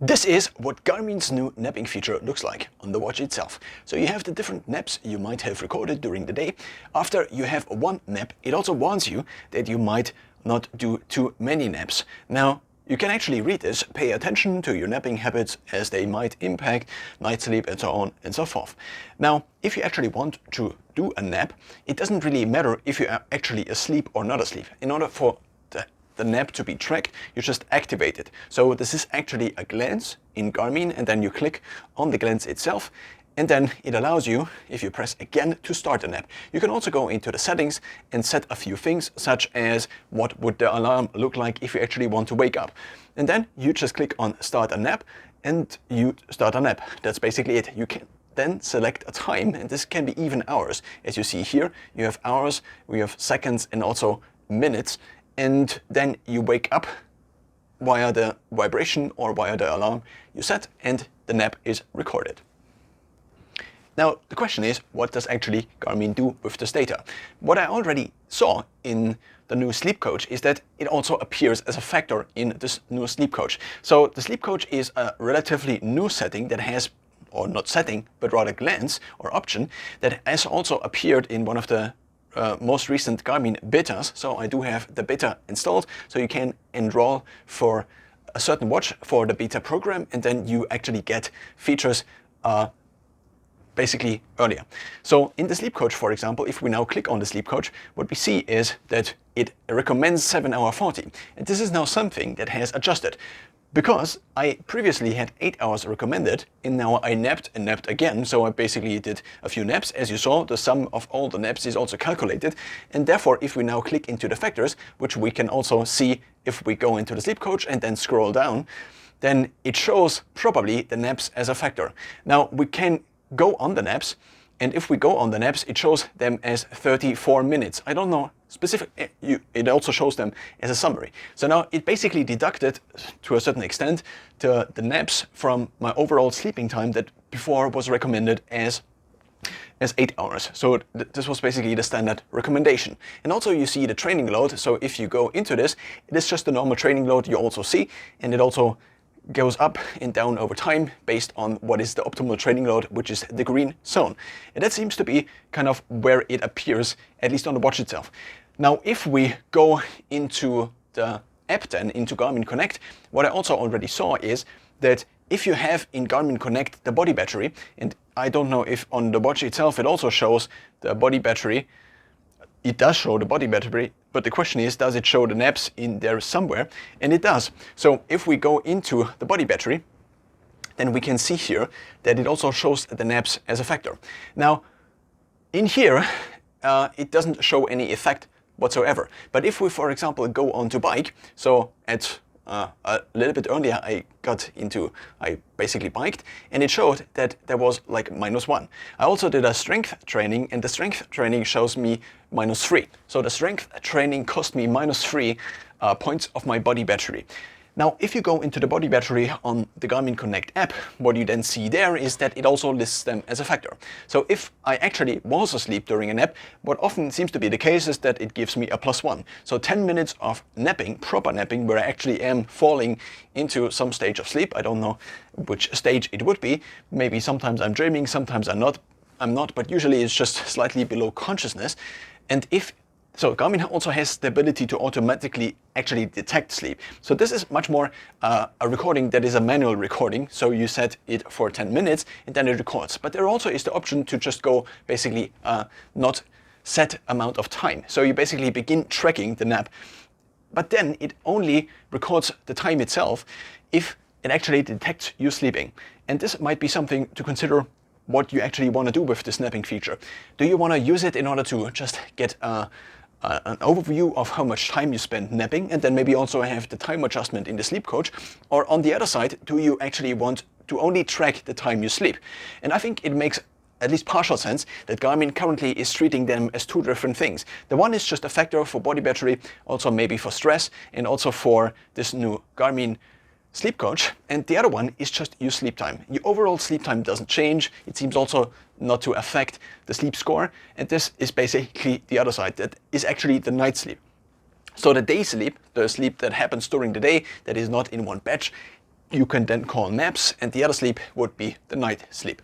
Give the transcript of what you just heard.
This is what Garmin's new napping feature looks like on the watch itself. So you have the different naps you might have recorded during the day. After you have one nap, it also warns you that you might not do too many naps. Now, you can actually read this, pay attention to your napping habits as they might impact night sleep and so on and so forth. Now, if you actually want to do a nap, it doesn't really matter if you are actually asleep or not asleep. In order for the nap to be tracked, you just activate it. So this is actually a glance in Garmin, and then you click on the glance itself, and then it allows you, if you press again, to start the nap. You can also go into the settings and set a few things, such as what would the alarm look like if you actually want to wake up. And then you just click on start a nap, and you start a nap. That's basically it. You can then select a time, and this can be even hours. As you see here, you have hours, we have seconds, and also minutes. And then you wake up via the vibration or via the alarm you set, and the nap is recorded. Now, the question is, what does actually Garmin do with this data? What I already saw in the new sleep coach is that it also appears as a factor in this new sleep coach. So the sleep coach is a relatively new setting that has, or not setting, but rather glance or option that has also appeared in one of the most recent Garmin betas. So I do have the beta installed, so you can enroll for a certain watch for the beta program, and then you actually get features basically earlier. So in the sleep coach, for example, if we now click on the sleep coach, what we see is that it recommends 7-hour 40. And this is now something that has adjusted, because I previously had 8 hours recommended, and now I napped and napped again. So I basically did a few naps. As you saw, the sum of all the naps is also calculated. And therefore, if we now click into the factors, which we can also see if we go into the sleep coach and then scroll down, then it shows probably the naps as a factor. Now we can go on the naps, and if we go on the naps, it shows them as 34 minutes. I don't know specific, it also shows them as a summary. So now it basically deducted, to a certain extent, the naps from my overall sleeping time that before was recommended as 8 hours. So this was basically the standard recommendation. And also you see the training load. So if you go into this, it is just the normal training load you also see, and it also goes up and down over time based on what is the optimal training load, which is the green zone. And that seems to be kind of where it appears, at least on the watch itself. Now, if we go into the app then, into Garmin Connect, what I also already saw is that if you have in Garmin Connect the body battery, and I don't know if on the watch itself it also shows the body battery. It does show the body battery, but the question is, does it show the naps in there somewhere? And it does. So if we go into the body battery, then we can see here that it also shows the naps as a factor. Now, in here, it doesn't show any effect whatsoever. But if we, for example, go on to bike, so at a little bit earlier I basically biked, and it showed that there was like -1. I also did a strength training, and the strength training shows me -3. So the strength training cost me -3 points of my body battery. Now, if you go into the body battery on the Garmin Connect app, what you then see there is that it also lists them as a factor. So if I actually was asleep during a nap, what often seems to be the case is that it gives me a +1. So 10 minutes of napping, proper napping, where I actually am falling into some stage of sleep. I don't know which stage it would be. Maybe sometimes I'm dreaming, sometimes I'm not, but usually it's just slightly below consciousness. And so Garmin also has the ability to automatically actually detect sleep. So this is much more a recording that is a manual recording. So you set it for 10 minutes and then it records. But there also is the option to just go basically not set amount of time. So you basically begin tracking the nap. But then it only records the time itself if it actually detects you sleeping. And this might be something to consider what you actually want to do with this napping feature. Do you want to use it in order to just get an overview of how much time you spend napping, and then maybe also have the time adjustment in the sleep coach? Or on the other side, do you actually want to only track the time you sleep? And I think it makes at least partial sense that Garmin currently is treating them as two different things. The one is just a factor for body battery, also maybe for stress, and also for this new Garmin sleep coach, and the other one is just your sleep time. Your overall sleep time doesn't change. It seems also not to affect the sleep score, and this is basically the other side. That is actually the night sleep. So the day sleep, the sleep that happens during the day, that is not in one batch, you can then call naps, and the other sleep would be the night sleep.